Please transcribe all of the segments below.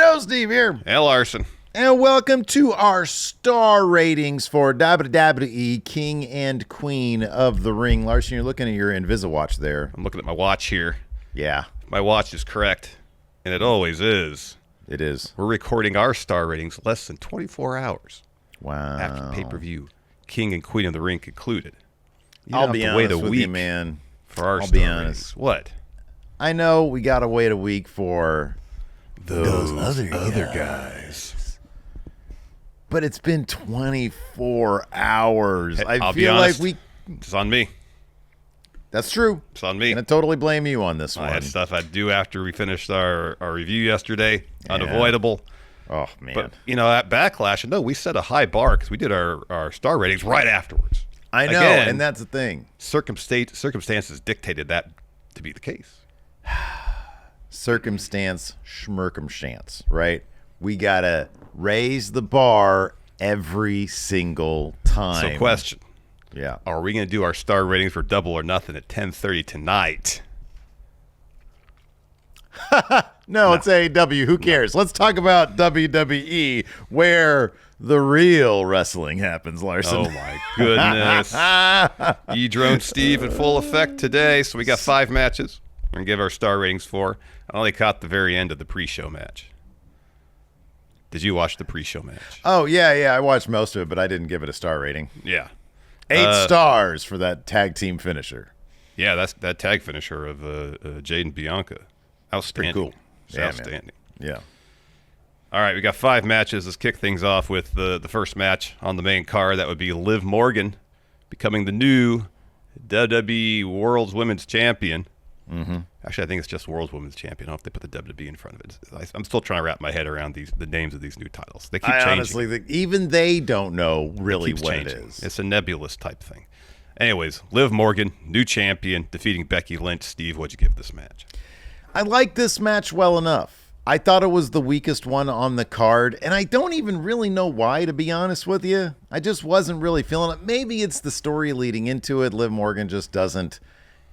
show. Steve here. And Larson. And welcome to our star ratings for WWE King and Queen of the Ring. Larson, you're looking at your Invisawatch there. I'm looking at my watch here. Yeah. My watch is correct, and it always is. It is. We're recording our star ratings less than 24 hours after pay-per-view, King and Queen of the Ring concluded. I'll be honest with you, man. For our I'll star be honest. ratings. What? I know we got to wait a week for Those other guys. But it's been 24 hours. Hey, I I'll be feel honest, like it's on me. That's true. It's on me. And I totally blame you on this one. I had stuff I'd do after we finished our review yesterday. Yeah. Unavoidable. Oh, man. But, at Backlash, no, we set a high bar because we did our star ratings right afterwards. I know, Again, and that's the thing. Circumstances dictated that to be the case. Circumstance, schmircumstance, right? We got to raise the bar every single time. So question. Yeah. Are we going to do our star ratings for Double or Nothing at 10:30 tonight? No, it's AEW. Who cares? Let's talk about WWE, where the real wrestling happens, Larson. Oh, my goodness. E-Drone Steve in full effect today. So we got 5 matches we're going to give our star ratings for. I only caught the very end of the pre-show match. Did you watch the pre-show match? Oh, yeah. I watched most of it, but I didn't give it a star rating. Yeah. 8 stars for that tag team finisher. Yeah, that's that tag finisher of Jade and Bianca. Outstanding. Pretty cool. Yeah, outstanding. Man. Yeah. All right, we got 5 matches. Let's kick things off with the first match on the main card. That would be Liv Morgan becoming the new WWE World's Women's Champion. Mm-hmm. Actually, I think it's just World's Women's Champion. I don't know if they put the WWE in front of it. I'm still trying to wrap my head around the names of these new titles. They keep changing. Honestly think even they don't know really what changing. it is. It's a nebulous type thing. Anyways, Liv Morgan, new champion, defeating Becky Lynch. Steve, what'd you give this match? I like this match well enough. I thought it was the weakest one on the card, and I don't even really know why, to be honest with you. I just wasn't really feeling it. Maybe it's the story leading into it. Liv Morgan just doesn't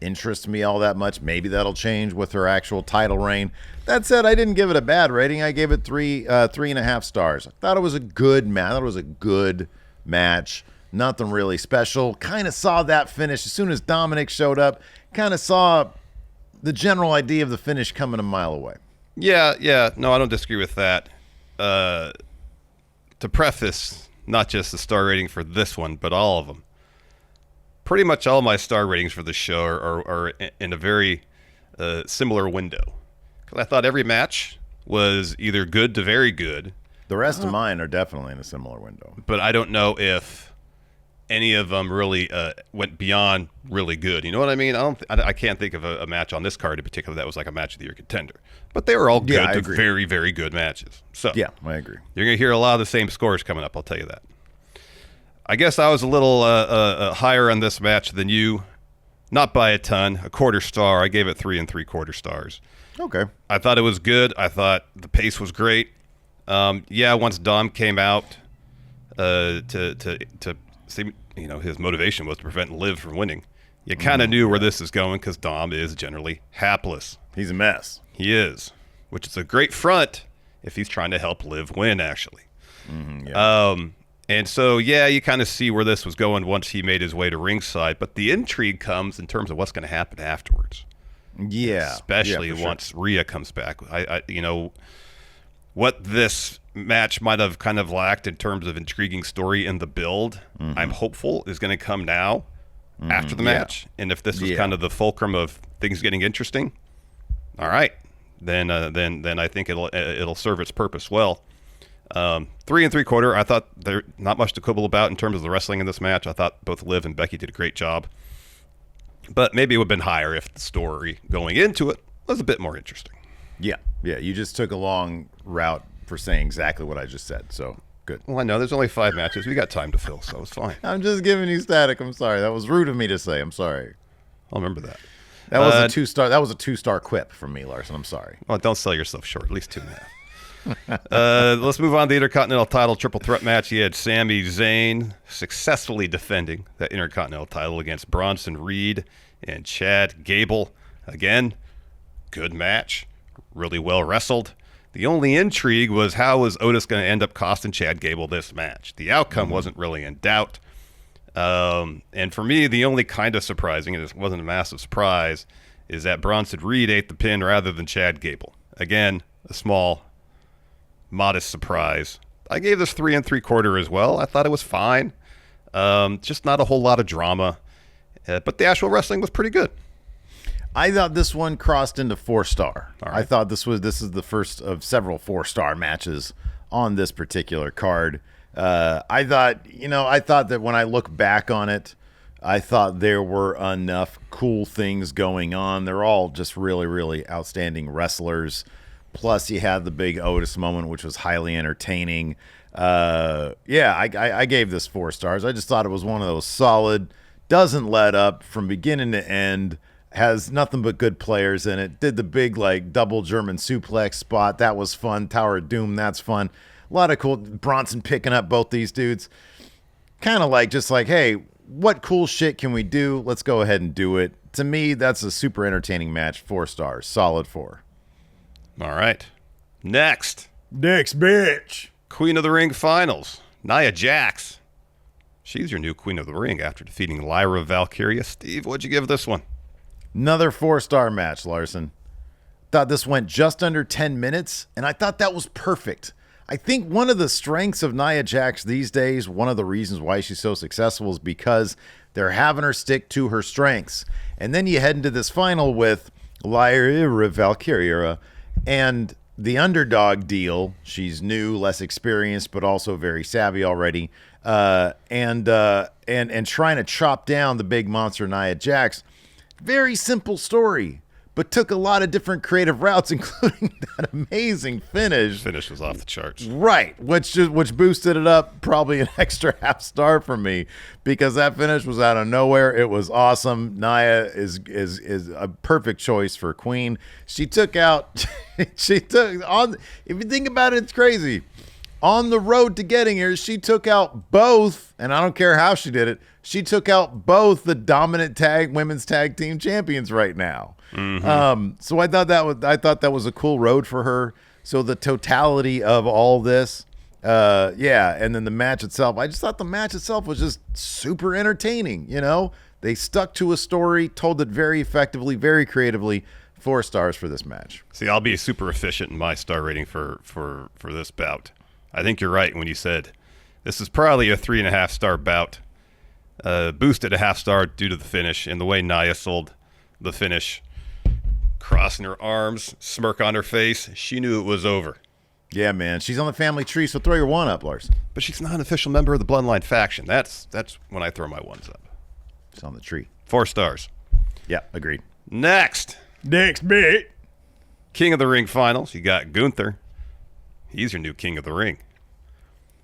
interest me all that much. Maybe that'll change with her actual title reign. That said, I didn't give it a bad rating. I gave it 3.5 stars. I thought it was a good match. I thought it was a good match. Nothing really special. Kind of saw that finish as soon as Dominic showed up. Kind of saw the general idea of the finish coming a mile away. Yeah. No, I don't disagree with that. To preface, not just the star rating for this one, but all of them. Pretty much all my star ratings for the show are in a very similar window. Because I thought every match was either good to very good. The rest of mine are definitely in a similar window. But I don't know if any of them really went beyond really good. You know what I mean? I can't think of a match on this card in particular that was like a match of the year contender. But they were all good to very, very good matches. So yeah, I agree. You're going to hear a lot of the same scores coming up, I'll tell you that. I guess I was a little higher on this match than you. Not by a ton. A 1/4 star. I gave it 3 3/4 stars. Okay. I thought it was good. I thought the pace was great. Once Dom came out to see, his motivation was to prevent Liv from winning. You kind of knew where this is going because Dom is generally hapless. He's a mess. He is, which is a great front if he's trying to help Liv win, actually. Mm-hmm, yeah. And so, you kind of see where this was going once he made his way to ringside. But the intrigue comes in terms of what's going to happen afterwards. Yeah. Especially once Rhea comes back. What this match might have kind of lacked in terms of intriguing story in the build, I'm hopeful is going to come now after the match. And if this is kind of the fulcrum of things getting interesting, all right, then I think it'll serve its purpose well. 3 3/4. I thought there's not much to quibble about in terms of the wrestling in this match. I thought both Liv and Becky did a great job, but maybe it would have been higher if the story going into it was a bit more interesting. Yeah. You just took a long route for saying exactly what I just said. So good. Well, I know there's only 5 matches. We got time to fill, so it's fine. I'm just giving you static. I'm sorry. That was rude of me to say. I'm sorry. I'll remember that. That was a 2-star. That was a 2-star quip from me, Larson. I'm sorry. Well, don't sell yourself short. At least 2.5. Let's move on to the Intercontinental title triple threat match. You had Sami Zayn successfully defending that Intercontinental title against Bronson Reed and Chad Gable. Again, good match, really well wrestled. The only intrigue was how was Otis going to end up costing Chad Gable this match. The outcome wasn't really in doubt. And for me, the only kind of surprising, and it wasn't a massive surprise, is that Bronson Reed ate the pin rather than Chad Gable. Again, a small, modest surprise. I gave this 3 3/4 as well. I thought it was fine. Just not a whole lot of drama. But the actual wrestling was pretty good. I thought this one crossed into 4-star. All right. I thought this is the first of several 4-star matches on this particular card. I thought that when I look back on it, I thought there were enough cool things going on. They're all just really, really outstanding wrestlers. Plus, you had the big Otis moment, which was highly entertaining. I gave this 4 stars. I just thought it was one of those solid, doesn't let up from beginning to end, has nothing but good players in it. Did the big double German suplex spot. That was fun. Tower of Doom, that's fun. A lot of cool. Bronson picking up both these dudes. Kind of hey, what cool shit can we do? Let's go ahead and do it. To me, that's a super entertaining match. 4 stars. Solid 4. All right. Next, bitch. Queen of the Ring finals. Nia Jax. She's your new Queen of the Ring after defeating Lyra Valkyria. Steve, what'd you give this one? Another 4-star match, Larson. Thought this went just under 10 minutes, and I thought that was perfect. I think one of the strengths of Nia Jax these days, one of the reasons why she's so successful is because they're having her stick to her strengths. And then you head into this final with Lyra Valkyria and the underdog deal. She's new, less experienced, but also very savvy already. And trying to chop down the big monster Nia Jax. Very simple story, but took a lot of different creative routes, including that amazing finish. Finish was off the charts. Right, which boosted it up probably an extra 1/2 star for me, because that finish was out of nowhere. It was awesome. Nia is a perfect choice for Queen. She took on, if you think about it, it's crazy. On the road to getting here, she took out both, and I don't care how she did it, she took out both the dominant women's tag team champions right now. Mm-hmm. So I thought that was a cool road for her. So the totality of all this, and then the match itself, I just thought the match itself was just super entertaining. They stuck to a story, told it very effectively, very creatively. 4 stars for this match. See, I'll be super efficient in my star rating for this bout. I think you're right when you said this is probably a 3.5 star bout. Boosted a 1/2 star due to the finish and the way Nia sold the finish. Crossing her arms, smirk on her face. She knew it was over. Yeah, man. She's on the family tree, so throw your 1 up, Larson. But she's not an official member of the Bloodline faction. That's when I throw my 1s up. She's on the tree. 4 stars. Yeah, agreed. Next, bit. King of the Ring finals. You got Gunther. He's your new King of the Ring.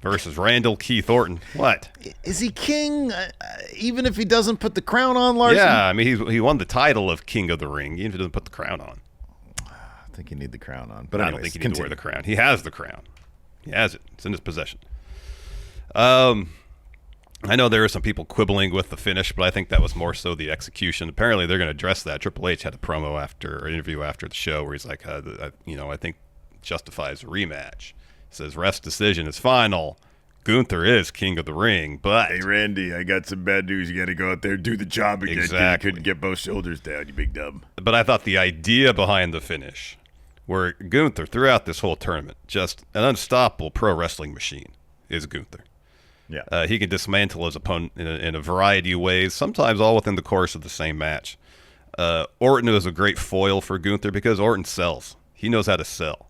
Versus Randall Keith Orton. What? Is he king even if he doesn't put the crown on, Larson? Yeah, I mean, he won the title of King of the Ring, even if he doesn't put the crown on. I think you need the crown on. But I don't think you need to wear the crown. He has the crown. He has it. It's in his possession. I know there are some people quibbling with the finish, but I think that was more so the execution. Apparently, they're going to address that. Triple H had a promo interview after the show where he's like, I think justifies a rematch. Says ref's decision is final. Gunther is King of the Ring, but hey Randy, I got some bad news. You got to go out there and do the job again. Exactly. You couldn't get both shoulders down, you big dumb. But I thought the idea behind the finish, where Gunther throughout this whole tournament, just an unstoppable pro wrestling machine, is Gunther. Yeah, he can dismantle his opponent in a variety of ways, sometimes all within the course of the same match. Orton is a great foil for Gunther because Orton sells. He knows how to sell.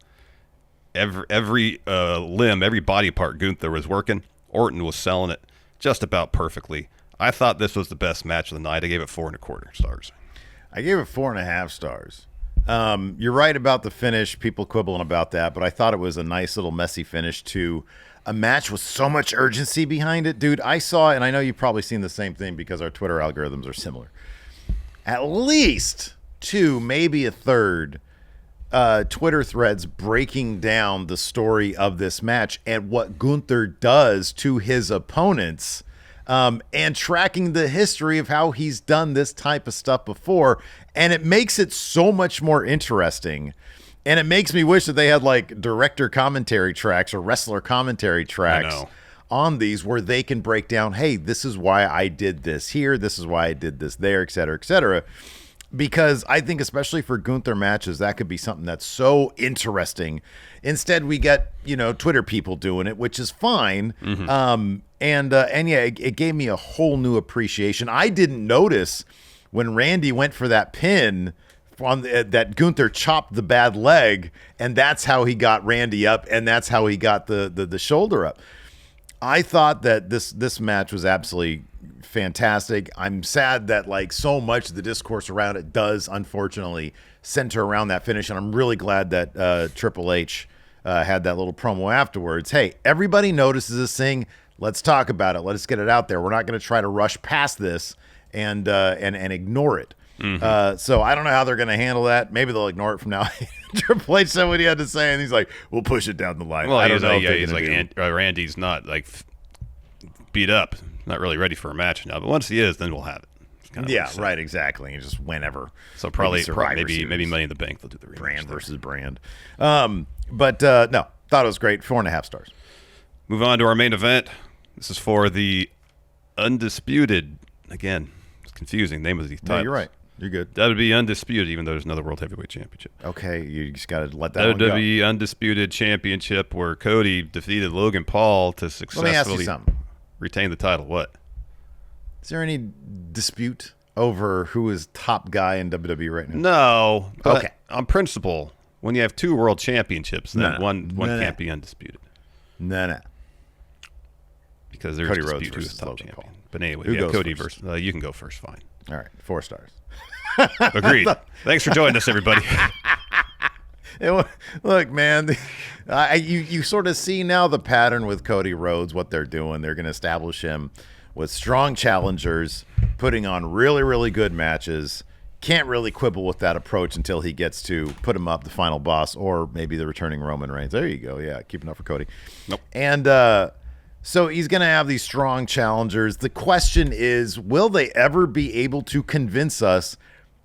Every limb, every body part Gunther was working, Orton was selling it just about perfectly. I thought this was the best match of the night. I gave it 4.25 stars. I gave it 4.5 stars. You're right about the finish. People quibbling about that, but I thought it was a nice little messy finish to a match with so much urgency behind it. Dude, I saw, and I know you've probably seen the same thing because our Twitter algorithms are similar. At least 2, maybe a third Twitter threads breaking down the story of this match and what Gunther does to his opponents, and tracking the history of how he's done this type of stuff before. And it makes it so much more interesting And it makes me wish that they had like director commentary tracks or wrestler commentary tracks on these where they can break down, hey, this is why I did this here, this is why I did this there, et cetera, et cetera. Because I think especially for Gunther matches, that could be something that's so interesting. Instead, we get, Twitter people doing it, which is fine. And yeah, it gave me a whole new appreciation. I didn't notice when Randy went for that pin on that Gunther chopped the bad leg, and that's how he got Randy up, and that's how he got the shoulder up. I thought that this match was absolutely fantastic. I'm sad that like so much of the discourse around it does unfortunately center around that finish, and I'm really glad that Triple H had that little promo afterwards. Hey, everybody notices this thing. Let's talk about it. Let's get it out there. We're not going to try to rush past this and ignore it. So I don't know how they're going to handle that. Maybe they'll ignore it from now. Triple H said what he had to say, and he's like, "We'll push it down the line." Well, I don't know. He's like, Randy's not like beat up, not really ready for a match now. But once he is, then we'll have it. Yeah, right, exactly. Just whenever. So probably maybe Money in the Bank they'll do the rematch. Brand versus brand. But no, thought it was great. 4.5 stars. Move on to our main event. This is for the undisputed. Again, it's confusing name of these titles. No, you're right. You're good. WWE Undisputed, even though there's another World Heavyweight Championship. Okay, you just got to let that one go. WWE Undisputed Championship, where Cody defeated Logan Paul to successfully retain the title. What? Is there any dispute over who is top guy in WWE right now? No. But okay. On principle, when you have 2 world championships, then one can't be undisputed. No. Because there's Cody dispute Rhodes who's top Logan champion. Paul. But anyway, Who goes Cody first? versus. You can go first. Fine. All right, 4 stars. Agreed. Thanks for joining us, everybody. Look, man, you sort of see now the pattern with Cody Rhodes, what they're doing. They're going to establish him with strong challengers, putting on really, really good matches. Can't really quibble with that approach until he gets to put him up, the final boss, or maybe the returning Roman Reigns. There you go. Yeah, keeping up for Cody. Nope. And so he's going to have these strong challengers. The question is, will they ever be able to convince us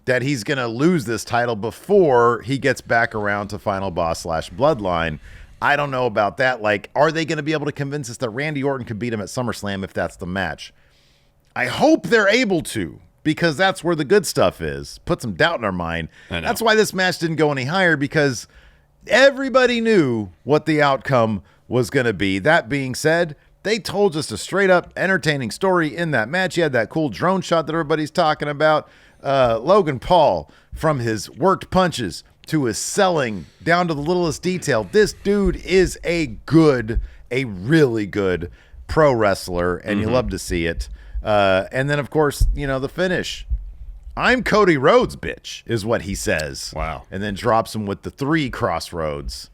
that he's going to lose this title before he gets back around to Final Boss / Bloodline? I don't know about that. Like, are they going to be able to convince us that Randy Orton could beat him at SummerSlam if that's the match? I hope they're able to, because that's where the good stuff is. Put some doubt in our mind. That's why this match didn't go any higher, because everybody knew what the outcome was going to be. That being said, they told us a straight-up entertaining story in that match. He had that cool drone shot that everybody's talking about. Logan Paul, from his worked punches to his selling down to the littlest detail, this dude is a really good pro wrestler, and you love to see it. And then, of course, the finish. I'm Cody Rhodes, bitch, is what he says. Wow. And then drops him with the 3 crossroads.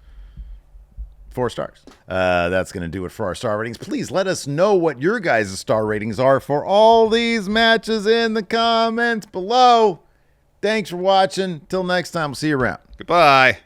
4 stars. That's going to do it for our star ratings. Please let us know what your guys' star ratings are for all these matches in the comments below. Thanks for watching. Till next time, we'll see you around. Goodbye.